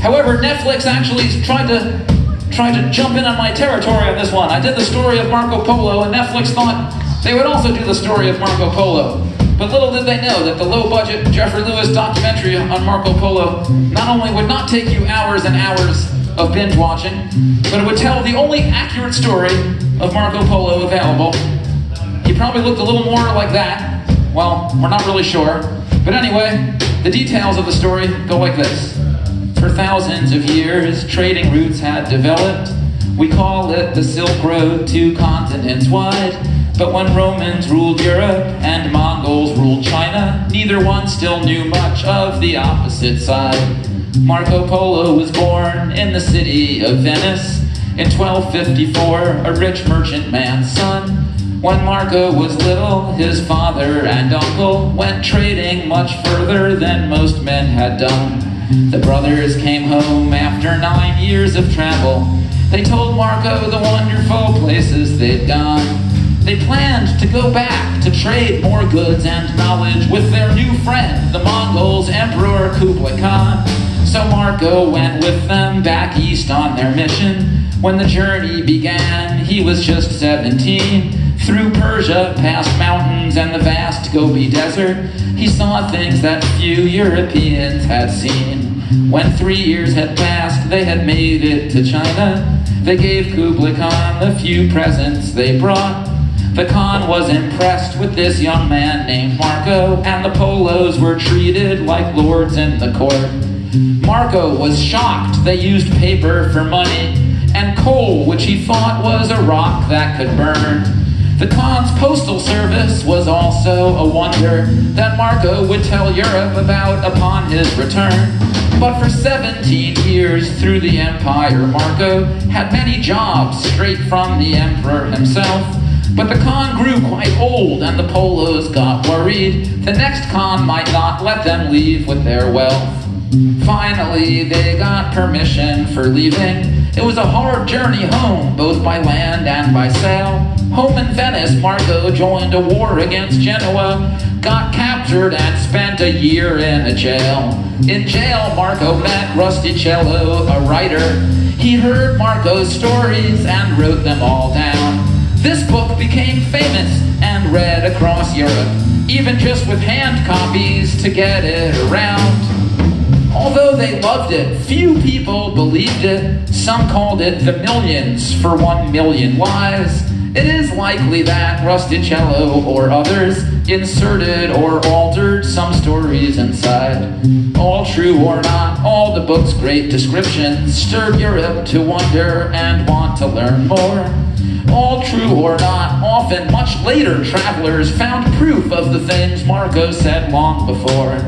However, Netflix actually tried to jump in on my territory on this one. I did the story of Marco Polo, and Netflix thought they would also do the story of Marco Polo. But little did they know that the low-budget Jeffrey Lewis documentary on Marco Polo not only would not take you hours and hours of binge watching, but it would tell the only accurate story of Marco Polo available. He probably looked a little more like that. Well, we're not really sure. But anyway, the details of the story go like this. For thousands of years, trading routes had developed. We call it the Silk Road, 2 continents wide. But when Romans ruled Europe and Mongols ruled China, neither one still knew much of the opposite side. Marco Polo was born in the city of Venice in 1254, a rich merchant man's son. When Marco was little, his father and uncle went trading much further than most men had done. The brothers came home after 9 years of travel. They told Marco the wonderful places they'd gone. They planned to go back to trade more goods and knowledge with their new friend, the Mongols' Emperor Kublai Khan. So Marco went with them back east on their mission. When the journey began, he was just 17. Through Persia, past mountains and the vast Gobi Desert, he saw things that few Europeans had seen. When 3 years had passed, they had made it to China. They gave Kublai Khan the few presents they brought. The Khan was impressed with this young man named Marco, and the Polos were treated like lords in the court. Marco was shocked they used paper for money, and coal, which he thought was a rock that could burn. The Khan's postal service was also a wonder that Marco would tell Europe about upon his return. But for 17 years through the empire, Marco had many jobs straight from the emperor himself. But the Khan grew quite old and the Polos got worried. The next Khan might not let them leave with their wealth. Finally, they got permission for leaving. It was a hard journey home, both by land and by sail. Home in Venice, Marco joined a war against Genoa, got captured and spent a year in a jail. In jail, Marco met Rustichello, a writer. He heard Marco's stories and wrote them all down. This book became famous and read across Europe, even just with hand copies to get it around. Although they loved it, few people believed it. Some called it the Millions for 1 million lies. It is likely that Rustichello or others inserted or altered some stories inside. All true or not, all the book's great descriptions stirred Europe to wonder and want to learn more. All true or not, often much later travelers found proof of the things Marco said long before.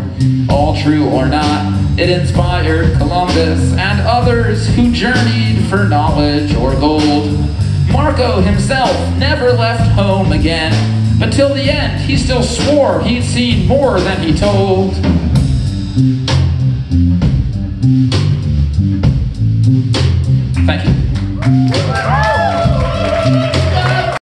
All true or not, it inspired Columbus and others who journeyed for knowledge or gold. Marco himself never left home again, but till the end he still swore he'd seen more than he told.